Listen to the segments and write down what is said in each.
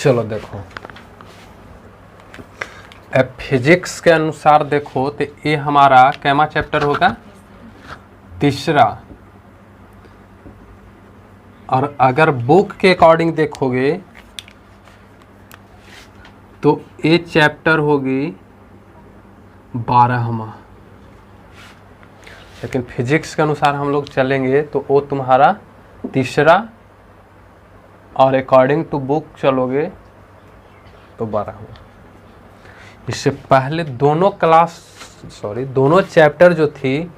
चलो देखो, अब फिजिक्स के अनुसार देखो तो ये हमारा कैमा चैप्टर होगा, तीसरा। और अगर बुक के अकॉर्डिंग देखोगे तो ये चैप्टर होगी 12वां। लेकिन फिजिक्स के अनुसार हम लोग चलेंगे तो वो तुम्हारा तीसरा, और अकॉर्डिंग टू बुक चलोगे तो 12वां। इससे पहले दोनों चैप्टर जो थी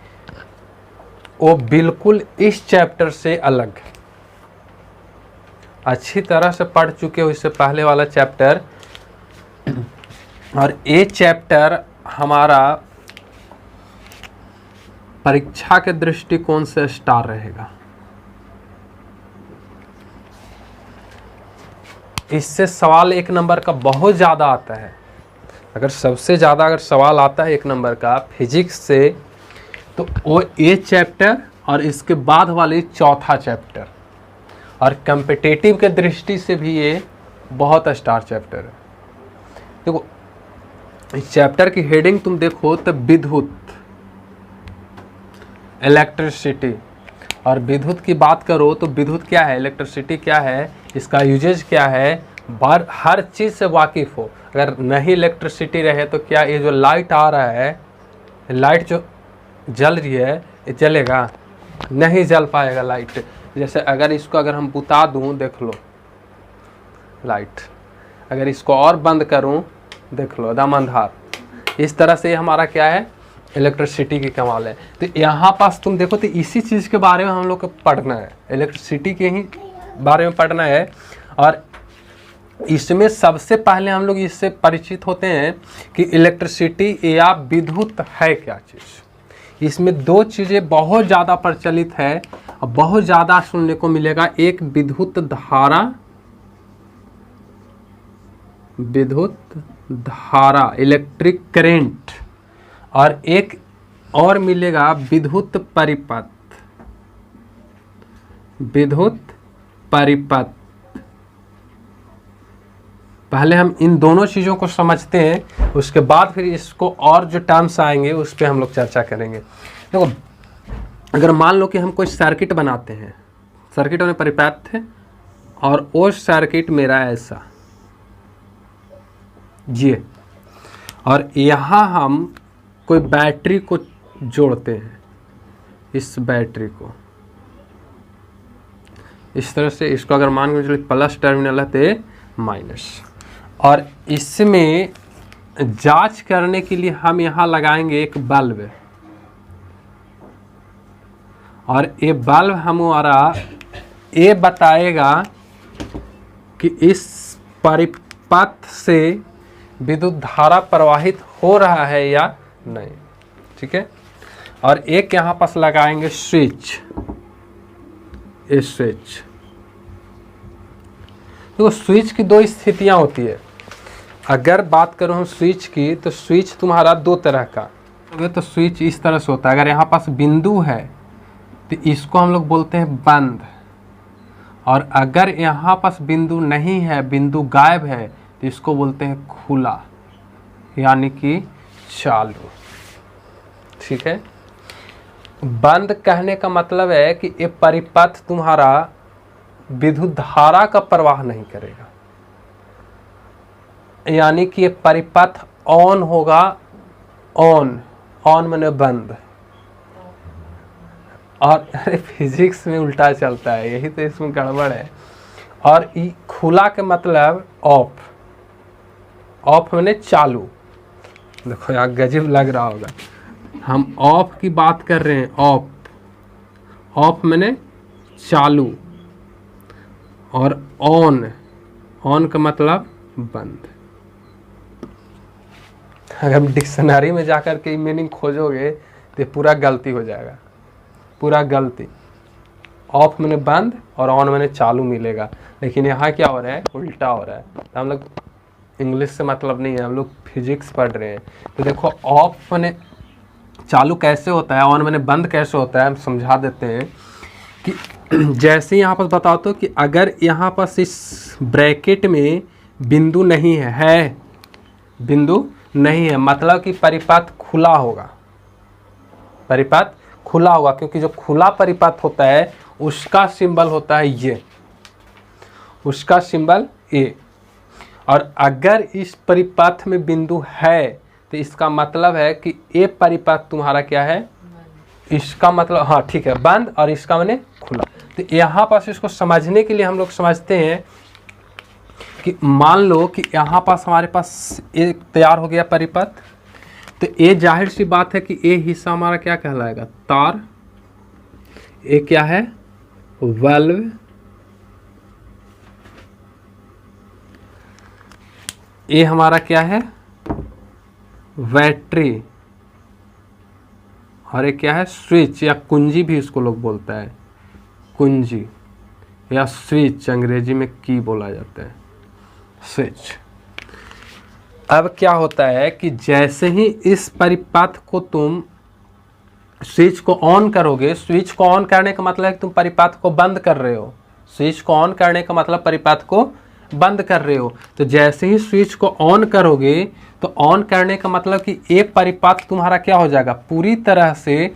वो बिल्कुल इस चैप्टर से अलग अच्छी तरह से पढ़ चुके हो, इससे पहले वाला चैप्टर। और ये चैप्टर हमारा परीक्षा के दृष्टिकोण से स्टार रहेगा। इससे सवाल 1 नंबर का बहुत ज़्यादा आता है। अगर सबसे ज़्यादा अगर सवाल आता है 1 नंबर का फिजिक्स से, तो वो ये चैप्टर और इसके बाद वाली चौथा चैप्टर। और कॉम्पिटिटिव के दृष्टि से भी ये बहुत स्टार चैप्टर है। देखो इस चैप्टर की हेडिंग तुम देखो तो विद्युत, इलेक्ट्रिसिटी। और विद्युत की बात करो तो विद्युत क्या है, इलेक्ट्रिसिटी क्या है, इसका यूजेज क्या है, हर चीज़ से वाकिफ़ हो। अगर नहीं इलेक्ट्रिसिटी रहे तो क्या ये जो लाइट आ रहा है, लाइट जो जल रही है, ये जलेगा? नहीं जल पाएगा लाइट। जैसे अगर इसको अगर हम बुता दूं, देख लो लाइट, अगर इसको और बंद करूं, देख लो एकदम अंधार। इस तरह से हमारा क्या है, इलेक्ट्रिसिटी की कमाल है। तो यहाँ पास तुम देखो तो इसी चीज़ के बारे में हम लोग को पढ़ना है, इलेक्ट्रिसिटी के ही बारे में पढ़ना है। और इसमें सबसे पहले हम लोग इससे परिचित होते हैं कि इलेक्ट्रिसिटी या विद्युत है क्या चीज़। इसमें 2 चीज़ें बहुत ज़्यादा प्रचलित है और बहुत ज़्यादा सुनने को मिलेगा। एक विद्युत धारा इलेक्ट्रिक करेंट, और एक और मिलेगा विद्युत परिपथ। पहले हम इन दोनों चीज़ों को समझते हैं, उसके बाद फिर इसको और जो टर्म्स आएंगे उस पर हम लोग चर्चा करेंगे। देखो अगर मान लो कि हम कोई सर्किट बनाते हैं, सर्किट में परिपथ है, और वो सर्किट मेरा ऐसा ये, और यहाँ हम कोई बैटरी को जोड़ते हैं, इस बैटरी को इस तरह से, इसको अगर मान के चलिए प्लस टर्मिनल है तो माइनस। और इसमें जांच करने के लिए हम यहाँ लगाएंगे एक बल्ब, और ये बल्ब हमारा ये बताएगा कि इस परिपथ से विद्युत धारा प्रवाहित हो रहा है या नहीं। ठीक है। और एक यहाँ पास लगाएंगे स्विच, ये स्विच। तो स्विच की 2 स्थितियाँ होती है। अगर बात करूँ हम स्विच की, तो स्विच तुम्हारा 2 तरह का, तो स्विच इस तरह से होता है। अगर यहाँ पास बिंदु है तो इसको हम लोग बोलते हैं बंद, और अगर यहाँ पास बिंदु नहीं है, बिंदु गायब है, तो इसको बोलते हैं खुला, यानी कि चालू। ठीक है। बंद कहने का मतलब है कि ये परिपथ तुम्हारा विद्युत धारा का प्रवाह नहीं करेगा, यानी कि ये परिपथ ऑन होगा। ऑन माने बंद। और अरे फिजिक्स में उल्टा चलता है, यही तो इसमें गड़बड़ है। और खुला के मतलब ऑफ माने चालू। देखो यार गजब लग रहा होगा, हम ऑफ की बात कर रहे हैं। ऑफ माने चालू, और ऑन का मतलब बंद। अगर हम डिक्शनरी में जाकर के मीनिंग खोजोगे तो पूरा गलती हो जाएगा, पूरा गलती। ऑफ माने बंद और ऑन माने चालू मिलेगा, लेकिन यहाँ क्या हो रहा है, उल्टा हो रहा है। तो हम लोग इंग्लिश से मतलब नहीं है, हम लोग फिजिक्स पढ़ रहे हैं। तो देखो ऑफ माने चालू कैसे होता है, ऑन माने बंद कैसे होता है, हम समझा देते हैं। कि जैसे यहाँ पर बताओ तो कि अगर यहाँ पर इस ब्रैकेट में बिंदु नहीं है, बिंदु नहीं है, मतलब कि परिपथ खुला होगा, परिपथ खुला होगा, क्योंकि जो खुला परिपथ होता है उसका सिंबल होता है ये, उसका सिंबल ए। और अगर इस परिपथ में बिंदु है तो इसका मतलब है कि ए परिपथ तुम्हारा क्या है, इसका मतलब, हाँ ठीक है, बंद, और इसका माने खुला। तो यहाँ पास इसको समझने के लिए हम लोग समझते हैं कि मान लो कि यहाँ पास हमारे पास एक तैयार हो गया परिपथ, तो ये जाहिर सी बात है कि ये हिस्सा हमारा क्या कहलाएगा, तार, ये क्या है, वाल्व, ये हमारा क्या है, बैटरी, और ये क्या है, स्विच या कुंजी भी इसको लोग बोलता है, कुंजी या स्विच, अंग्रेजी में की बोला जाता है, स्विच। अब क्या होता है कि जैसे ही इस परिपथ को तुम स्विच को ऑन करोगे, स्विच को ऑन करने का मतलब है कि तुम परिपथ को बंद कर रहे हो, स्विच को ऑन करने का मतलब परिपथ को बंद कर रहे हो। तो जैसे ही स्विच को ऑन करोगे तो ऑन करने का मतलब कि ये परिपथ तुम्हारा क्या हो जाएगा, पूरी तरह से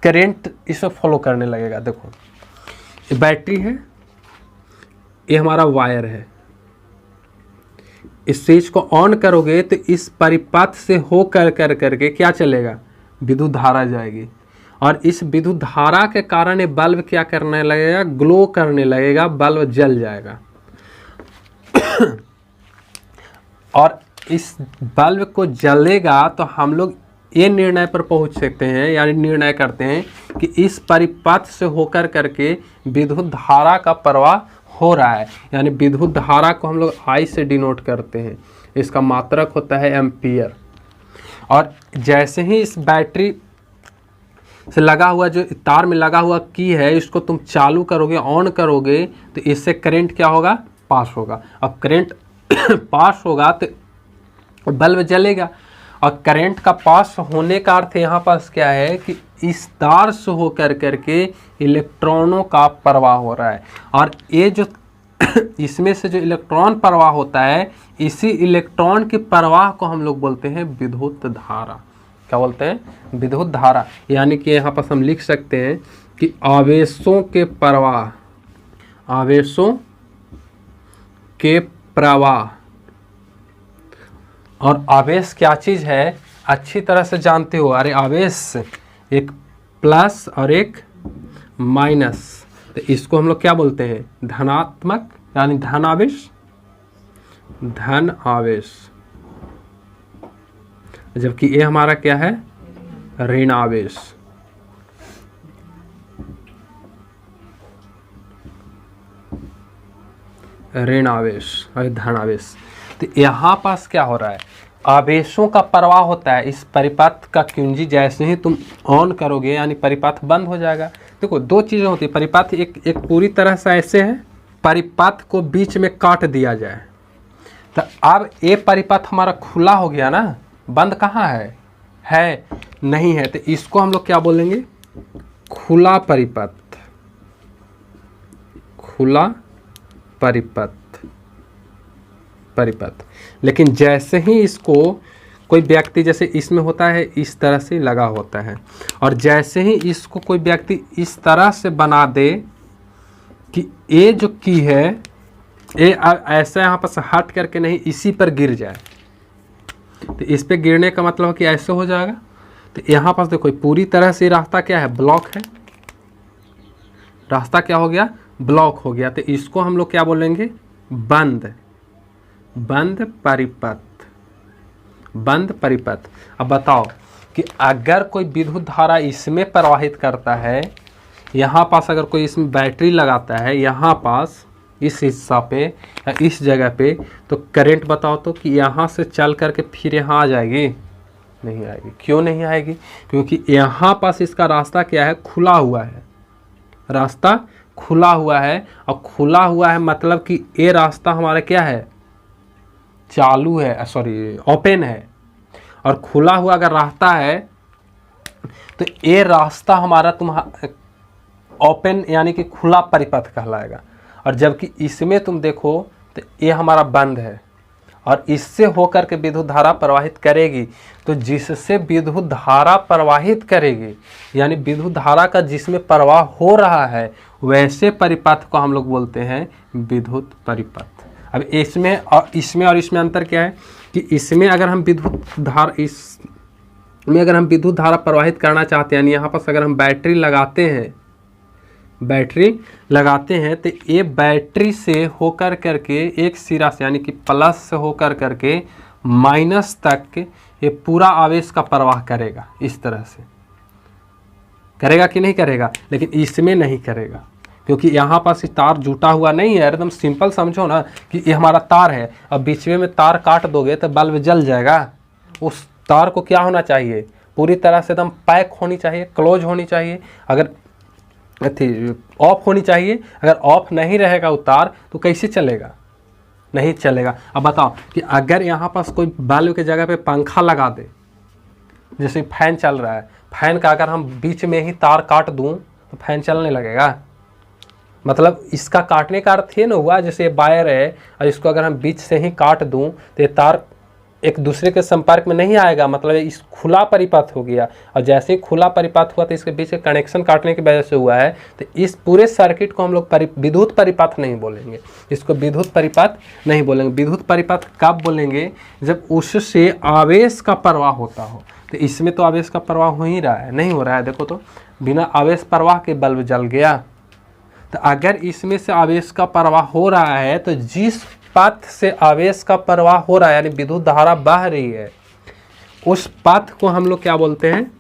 करंट इसे फॉलो करने लगेगा। देखो ये बैटरी है, ये हमारा वायर है, इस स्विच को ऑन करोगे तो इस परिपथ से हो करके क्या चलेगा, विद्युत धारा जाएगी, और इस विद्युत धारा के कारण ये बल्ब क्या करने लगेगा, ग्लो करने लगेगा, बल्ब जल जाएगा। और इस बल्ब को जलेगा तो हम लोग ये निर्णय पर पहुंच सकते हैं, यानी निर्णय करते हैं कि इस परिपथ से होकर करके विद्युत धारा का प्रवाह हो रहा है, यानी विद्युत धारा को हम लोग आई से डिनोट करते हैं, इसका मात्रक होता है एम्पियर। और जैसे ही इस बैटरी से लगा हुआ जो तार में लगा हुआ की है, इसको तुम चालू करोगे, ऑन करोगे, तो इससे करंट क्या होगा, पास होगा। अब करंट पास होगा तो बल्ब जलेगा, और करंट का पास होने का अर्थ यहाँ पास क्या है कि इस तार से होकर करके इलेक्ट्रॉनों का प्रवाह हो रहा है, और ये जो इसमें से जो इलेक्ट्रॉन प्रवाह होता है, इसी इलेक्ट्रॉन के प्रवाह को हम लोग बोलते हैं विद्युत धारा। क्या बोलते हैं, विद्युत धारा। यानी कि यहाँ पर हम लिख सकते हैं कि आवेशों के प्रवाह, आवेशों के प्रवाह। और आवेश क्या चीज़ है, अच्छी तरह से जानते हो, अरे आवेश एक प्लस और एक माइनस, तो इसको हम लोग क्या बोलते हैं, धनात्मक, यानी धन आवेश, धन आवेश, जबकि ये हमारा क्या है, ऋण आवेश। ऋण आवेश और धन आवेश। तो यहाँ पास क्या हो रहा है, आवेशों का प्रवाह होता है इस परिपथ का कुंजी, जैसे ही तुम ऑन करोगे यानी परिपथ बंद हो जाएगा। देखो दो चीज़ें होती है, परिपथ एक पूरी तरह से ऐसे है, परिपथ को बीच में काट दिया जाए, तो अब ये परिपथ हमारा खुला हो गया ना, बंद कहाँ है नहीं है, तो इसको हम लोग क्या बोलेंगे, खुला परिपथ, खुला परिपथ। लेकिन जैसे ही इसको कोई व्यक्ति, जैसे इसमें होता है इस तरह से लगा होता है, और जैसे ही इसको कोई व्यक्ति इस तरह से बना दे कि ये जो की है ये ऐसा यहाँ पर हट करके नहीं, इसी पर गिर जाए, तो इस पे गिरने का मतलब है कि ऐसे हो जाएगा। तो यहाँ पास देखो पूरी तरह से रास्ता क्या है, ब्लॉक है, रास्ता क्या हो गया, ब्लॉक हो गया, तो इसको हम लोग क्या बोलेंगे, बंद परिपथ, बंद परिपथ। अब बताओ कि अगर कोई विद्युत धारा इसमें प्रवाहित करता है, यहाँ पास अगर कोई इसमें बैटरी लगाता है, यहाँ पास इस हिस्सा पे या इस जगह पे, तो करंट बताओ तो कि यहाँ से चल करके फिर यहाँ आ जाएगी, नहीं आएगी। क्यों नहीं आएगी, क्योंकि यहाँ पास इसका रास्ता क्या है, खुला हुआ है, रास्ता खुला हुआ है, और खुला हुआ है मतलब कि ये रास्ता हमारा क्या है, चालू है, सॉरी ओपन है। और खुला हुआ अगर रास्ता है तो ये रास्ता हमारा तुम्हारा ओपन यानी कि खुला परिपथ कहलाएगा। और जबकि इसमें तुम देखो तो ये हमारा बंद है, और इससे होकर के विद्युत धारा प्रवाहित करेगी। तो जिससे विद्युत धारा प्रवाहित करेगी यानी विद्युत धारा का जिसमें प्रवाह हो रहा है वैसे परिपथ को हम लोग बोलते हैं विद्युत परिपथ। अब इसमें और इसमें अंतर क्या है कि इसमें अगर हम विद्युत धारा प्रवाहित करना चाहते हैं यानी यहाँ पर अगर हम बैटरी लगाते हैं तो ये बैटरी से होकर करके एक सिरा से यानी कि प्लस से होकर करके माइनस तक ये पूरा आवेश का प्रवाह करेगा। इस तरह से करेगा कि नहीं करेगा, लेकिन इसमें नहीं करेगा क्योंकि यहाँ पास तार जुटा हुआ नहीं है। एकदम सिंपल समझो ना कि ये हमारा तार है, अब बीच में तार काट दोगे तो बल्ब जल जाएगा। उस तार को क्या होना चाहिए, पूरी तरह से एकदम पैक होनी चाहिए, क्लोज होनी चाहिए, अगर ऑफ होनी चाहिए। अगर ऑफ नहीं रहेगा वो तार तो कैसे चलेगा, नहीं चलेगा। अब बताओ कि अगर यहाँ पास कोई बल्ब की जगह पे पंखा लगा दे, जैसे फैन चल रहा है, फैन का अगर हम बीच में ही तार काट दूं तो फैन चलने लगेगा। मतलब इसका काटने का अर्थ ये ना हुआ जैसे ये वायर है और इसको अगर हम बीच से ही काट दूं तो ये तार एक दूसरे के संपर्क में नहीं आएगा, मतलब इस खुला परिपथ हो गया। और जैसे ही खुला परिपथ हुआ तो इसके बीच के कनेक्शन काटने की वजह से हुआ है। तो इस पूरे सर्किट को हम लोग विद्युत परिपथ नहीं बोलेंगे, इसको विद्युत परिपथ नहीं बोलेंगे। विद्युत परिपथ कब बोलेंगे, जब उससे आवेश का प्रवाह होता हो। तो इसमें तो आवेश का प्रवाह हो ही रहा है, नहीं हो रहा है। देखो तो बिना आवेश प्रवाह के बल्ब जल गया। तो अगर इसमें से आवेश का प्रवाह हो रहा है तो जिस पथ से आवेश का प्रवाह हो रहा है यानी विद्युत धारा बह रही है उस पथ को हम लोग क्या बोलते हैं,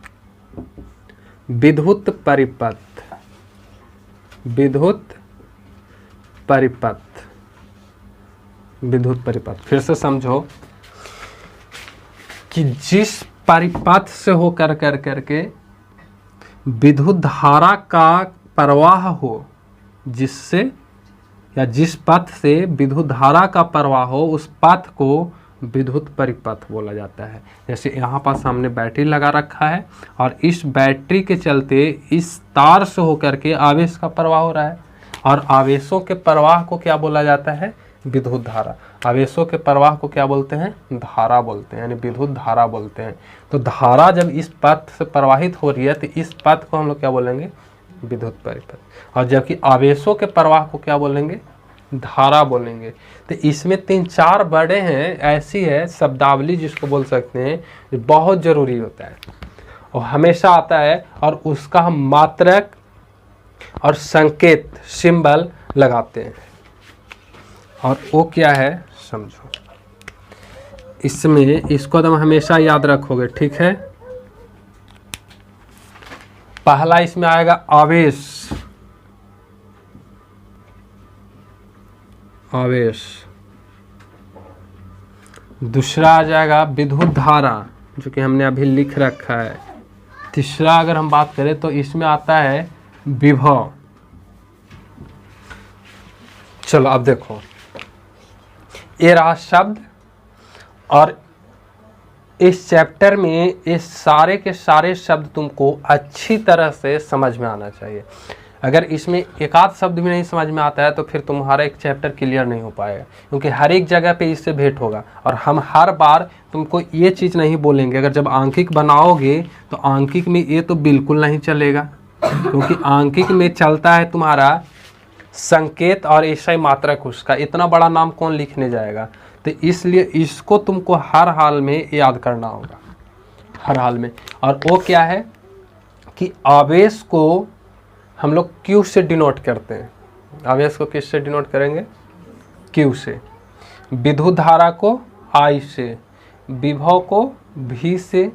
विद्युत परिपथ। विद्युत परिपथ, विद्युत परिपथ। फिर से समझो कि जिस परिपथ से होकर करके विद्युत धारा का प्रवाह हो, जिससे या जिस पथ से विद्युत धारा का प्रवाह हो उस पथ को विद्युत परिपथ बोला जाता है। जैसे यहाँ पास हमने बैटरी लगा रखा है और इस बैटरी के चलते इस तार से होकर के आवेश का प्रवाह हो रहा है और आवेशों के प्रवाह को क्या बोला जाता है, विद्युत धारा। आवेशों के प्रवाह को क्या बोलते हैं, धारा बोलते हैं, यानी विद्युत धारा बोलते हैं। तो धारा जब इस पथ से प्रवाहित हो रही है तो इस पथ को हम लोग क्या बोलेंगे, विद्युत परिपथ। और जबकि आवेशों के प्रवाह को क्या बोलेंगे, धारा बोलेंगे। तो इसमें 3-4 बड़े हैं, ऐसी है शब्दावली जिसको बोल सकते हैं, जो बहुत ज़रूरी होता है और हमेशा आता है और उसका हम मात्रक और संकेत सिंबल लगाते हैं। और वो क्या है समझो, इसमें इसको तुम हमेशा याद रखोगे, ठीक है। पहला इसमें आएगा आवेश, आवेश। दूसरा आ जाएगा विद्युत धारा जो कि हमने अभी लिख रखा है। तीसरा अगर हम बात करें तो इसमें आता है विभव। चलो अब देखो, ये रहा शब्द और इस चैप्टर में ये सारे के सारे शब्द तुमको अच्छी तरह से समझ में आना चाहिए। अगर इसमें एक आध शब्द भी नहीं समझ में आता है तो फिर तुम्हारा एक चैप्टर क्लियर नहीं हो पाएगा, क्योंकि हर एक जगह पे इससे भेंट होगा। और हम हर बार तुमको ये चीज़ नहीं बोलेंगे, अगर जब आंकिक बनाओगे तो आंकिक में ये तो बिल्कुल नहीं चलेगा, क्योंकि आंकिक में चलता है तुम्हारा संकेत और ऐसा मात्रक। उसका इतना बड़ा नाम कौन लिखने जाएगा, तो इसलिए इसको तुमको हर हाल में याद करना होगा, हर हाल में। और वो क्या है कि आवेश को हम लोग Q से डिनोट करते हैं। आवेश को किस से डिनोट करेंगे, Q से। विद्युत धारा को I से, विभव को V से,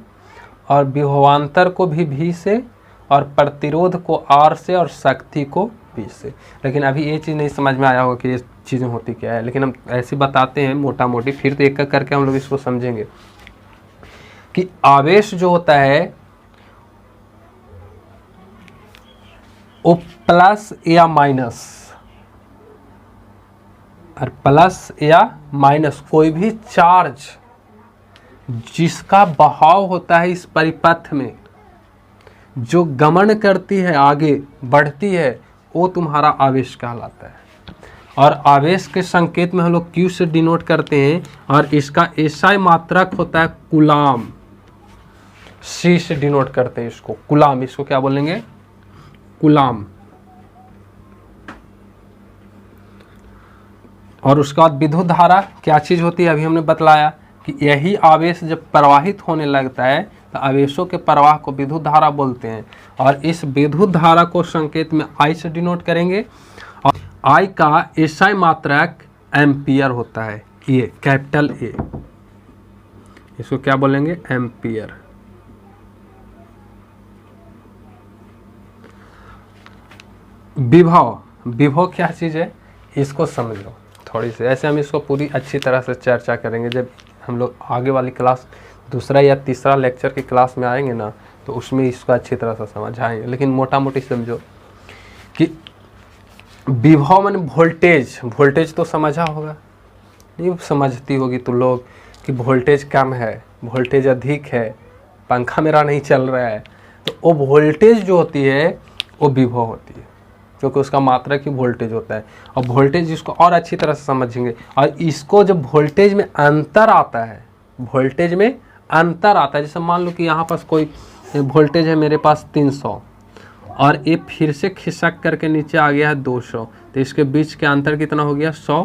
और विभवांतर को भी V से, और प्रतिरोध को R से, और शक्ति को V से। लेकिन अभी ये चीज़ नहीं समझ में आया होगा कि ये चीज़ें होती क्या है, लेकिन हम ऐसे बताते हैं मोटा मोटी, फिर तो एक एक करके हम लोग इसको समझेंगे कि आवेश जो होता है वो प्लस या माइनस, और प्लस या माइनस कोई भी चार्ज जिसका बहाव होता है इस परिपथ में, जो गमन करती है, आगे बढ़ती है, वो तुम्हारा आवेश कहलाता है। और आवेश के संकेत में हम लोग Q से डिनोट करते हैं, और इसका SI मात्रक होता है कूलाम, C से डिनोट करते हैं इसको कूलाम, इसको क्या बोलेंगे, कूलाम। और उसके बाद विद्युत धारा क्या चीज़ होती है, अभी हमने बतलाया कि यही आवेश जब प्रवाहित होने लगता है तो आवेशों के प्रवाह को विद्युत धारा बोलते हैं, और इस विद्युत धारा को संकेत में I से डिनोट करेंगे, और I का SI मात्रक एम्पियर होता है, ये कैपिटल A, इसको क्या बोलेंगे, एम्पियर। विभव, विभव क्या चीज़ है इसको समझो थोड़ी सी, ऐसे हम इसको पूरी अच्छी तरह से चर्चा करेंगे जब हम लोग आगे वाली क्लास, दूसरा या तीसरा लेक्चर की क्लास में आएंगे ना, तो उसमें इसको अच्छी तरह से समझाएंगे। लेकिन मोटा मोटी समझो कि विभव माने वोल्टेज, वोल्टेज तो समझा होगा, नहीं समझती होगी तो लोग कि वोल्टेज कम है, वोल्टेज अधिक है, पंखा मेरा नहीं चल रहा है, तो वो वोल्टेज जो होती है वो विभव होती है, क्योंकि उसका मात्रक ही वोल्टेज होता है। और वोल्टेज इसको और अच्छी तरह से समझेंगे, और इसको जब वोल्टेज में अंतर आता है, वोल्टेज में अंतर आता है, जैसे मान लो कि यहाँ पास कोई वोल्टेज है मेरे पास 300, और ये फिर से खिसक करके नीचे आ गया है 200, तो इसके बीच के अंतर कितना हो गया, 100।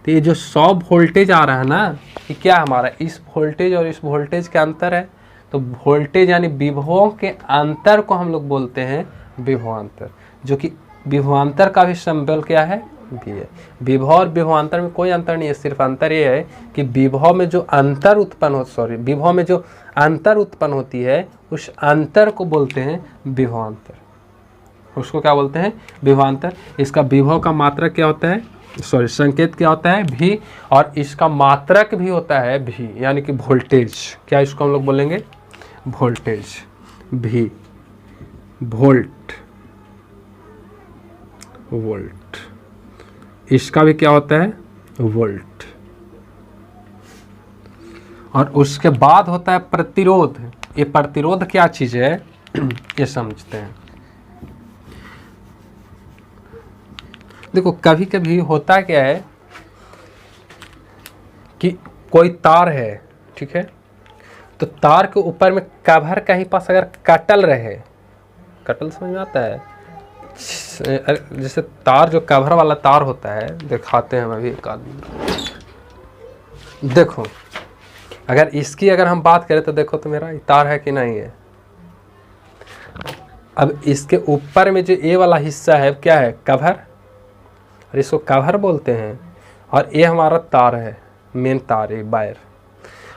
तो ये जो 100 वोल्टेज आ रहा है ना, ये क्या हमारा इस वोल्टेज और इस वोल्टेज के अंतर है, तो वोल्टेज यानी विभवों के अंतर को हम लोग बोलते हैं विभवांतर, जो कि विभवांतर का भी सिंबल क्या है, भी है। विभव और विभवांतर में कोई अंतर नहीं है, सिर्फ अंतर ये है कि विभव में जो अंतर उत्पन्न हो विभव में जो अंतर उत्पन्न होती है उस अंतर को बोलते हैं विभवांतर, उसको क्या बोलते हैं, विभवांतर। इसका विभव का मात्रक क्या होता है, संकेत क्या होता है, भी, और इसका मात्रक भी होता है भी, यानी कि वोल्टेज, क्या इसको हम लोग बोलेंगे, वोल्टेज भी, वोल्ट, वोल्ट, इसका भी क्या होता है, वोल्ट। और उसके बाद होता है प्रतिरोध। ये प्रतिरोध क्या चीज है ये समझते हैं। देखो कभी कभी होता क्या है कि कोई तार है, ठीक है, तो तार के ऊपर में कवर कहीं पास अगर कटल रहे, कटल समझ में आता है, जैसे तार जो कवर वाला तार होता है, दिखाते हैं हम अभी एक आदमी, देखो अगर इसकी अगर हम बात करें तो देखो तो मेरा तार है कि नहीं है। अब इसके ऊपर में जो ये वाला हिस्सा है क्या है, कवर, और इसको कवर बोलते हैं, और ये हमारा तार है, मेन तार है, वायर।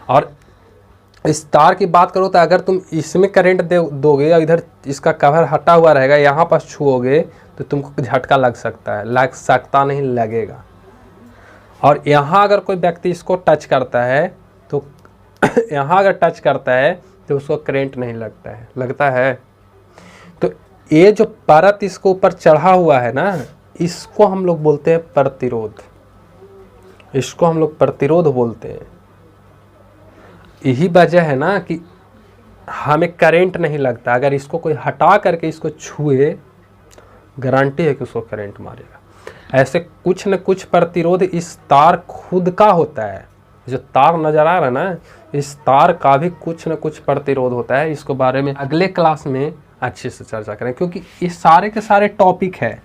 और इस तार की बात करो तो अगर तुम इसमें करंट दोगे और इधर इसका कवर हटा हुआ रहेगा, यहाँ पास छुओगे तो तुमको झटका लग सकता है, लग सकता नहीं, लगेगा। और यहाँ अगर कोई व्यक्ति इसको टच करता है तो यहाँ अगर टच करता है तो उसको करंट नहीं लगता है, लगता है। तो ये जो परत इसको ऊपर चढ़ा हुआ है ना, इसको हम लोग बोलते हैं प्रतिरोध, इसको हम लोग प्रतिरोध बोलते हैं। यही वजह है ना कि हमें करंट नहीं लगता, अगर इसको कोई हटा करके इसको छुए गारंटी है कि उसको करंट मारेगा। ऐसे कुछ न कुछ प्रतिरोध इस तार खुद का होता है, जो तार नजर आ रहा है ना, इस तार का भी कुछ न कुछ प्रतिरोध होता है। इसको बारे में अगले क्लास में अच्छे से चर्चा करें, क्योंकि ये सारे के सारे टॉपिक है,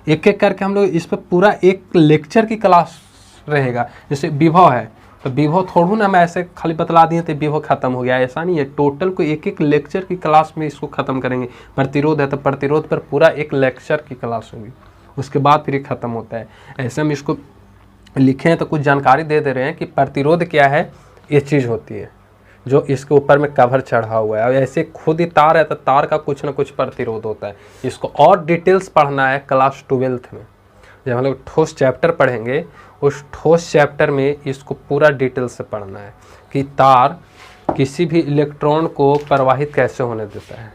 एक एक करके हम लोग इस पर पूरा एक लेक्चर की क्लास रहेगा। जैसे विभव है तो विभव थोड़ू ना हम ऐसे खाली बतला दिए तो विभव खत्म हो गया, ऐसा नहीं है। टोटल को एक एक लेक्चर की क्लास में इसको खत्म करेंगे। प्रतिरोध है तो प्रतिरोध पर पूरा एक लेक्चर की क्लास होगी, उसके बाद फिर ये खत्म होता है। ऐसे हम इसको लिखे हैं तो कुछ जानकारी दे रहे हैं कि प्रतिरोध क्या है, ये चीज़ होती है जो इसके ऊपर में कवर चढ़ा हुआ है। और ऐसे खुद ही तार है तो तार का कुछ ना कुछ प्रतिरोध होता है। इसको और डिटेल्स पढ़ना है क्लास 12th में, जब हम लोग ठोस चैप्टर पढ़ेंगे, उस ठोस चैप्टर में इसको पूरा डिटेल से पढ़ना है कि तार किसी भी इलेक्ट्रॉन को प्रवाहित कैसे होने देता है।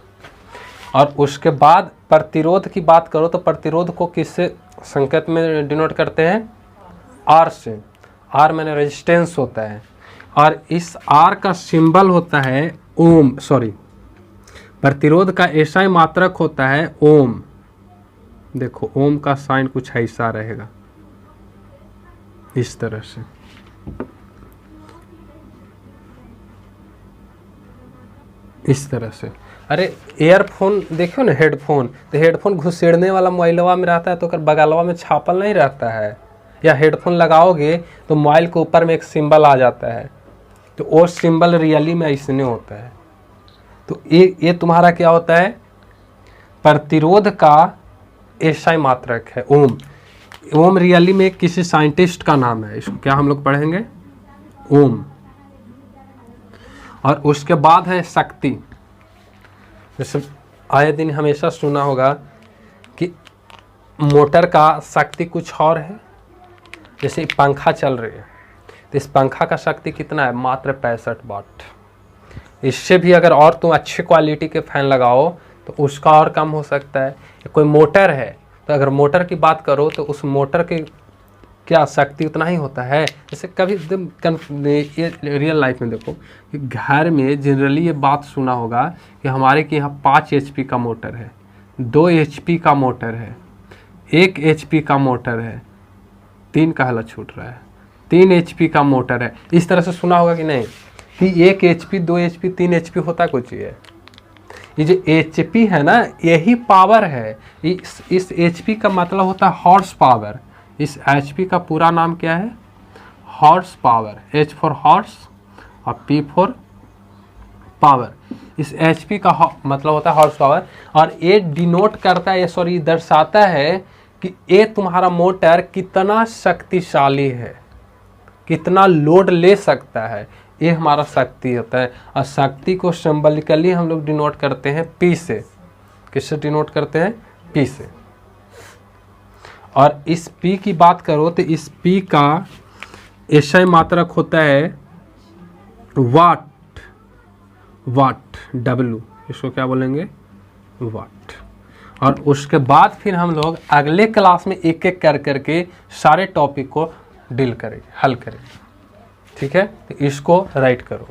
और उसके बाद प्रतिरोध की बात करो तो प्रतिरोध को किससे संकेत में डिनोट करते हैं, आर से। आर माने रेजिस्टेंस होता है, और इस आर का सिंबल होता है ओम, सॉरी, प्रतिरोध का ऐसा मात्रक होता है ओम। देखो ओम का साइन कुछ ऐसा रहेगा, इस तरह से। इस तरह से। अरे एयरफोन देखो ना, हेडफोन, तो हेडफोन घुसेड़ने वाला मोबाइलवा में रहता है, तो अगर बगलवा में छापल नहीं रहता है, या हेडफोन लगाओगे तो मोबाइल के ऊपर में एक सिंबल आ जाता है, तो वो सिंबल रियली में ऐसे होता है। तो ये तुम्हारा क्या होता है, प्रतिरोध का एसआई मात्रक है ओम। ओम रियली में किसी साइंटिस्ट का नाम है, इसको क्या हम लोग पढ़ेंगे, ओम। और उसके बाद है शक्ति। जैसे आए दिन हमेशा सुना होगा कि मोटर का शक्ति कुछ और है। जैसे पंखा चल रही है, तो इस पंखा का शक्ति कितना है, मात्र 65 वाट। इससे भी अगर और तुम अच्छे क्वालिटी के फैन लगाओ तो उसका और कम हो सकता है। कोई मोटर है, तो अगर मोटर की बात करो तो उस मोटर की क्या शक्ति उतना ही होता है। जैसे कभी ये रियल लाइफ में देखो कि घर में जनरली ये बात सुना होगा कि हमारे के यहाँ 5 HP का मोटर है, 2 HP का मोटर है, 1 HP का मोटर है, 3 का हला छूट रहा है, 3 HP का मोटर है। इस तरह से सुना होगा कि नहीं, कि 1 HP 2 HP 3 HP होता कुछ ही है। ये जो HP है ना, यही पावर है। इस HP का मतलब होता है हॉर्स पावर। इस HP का पूरा नाम क्या है, horse power. H for horse और P फॉर पावर। इस HP का मतलब होता है हॉर्स पावर, और ये डिनोट करता है, सॉरी दर्शाता है कि ये तुम्हारा मोटर कितना शक्तिशाली है, कितना लोड ले सकता है। ये हमारा शक्ति होता है। और शक्ति को सिंबलिकली हम लोग डिनोट करते हैं P से। किससे डिनोट करते हैं, P से। और इस P की बात करो तो इस P का एसआई मात्रक होता है वाट। वाट W, इसको क्या बोलेंगे, वाट। और उसके बाद फिर हम लोग अगले क्लास में एक एक कर करके सारे टॉपिक को डील करेंगे, हल करेंगे। ठीक है, तो इसको राइट करो।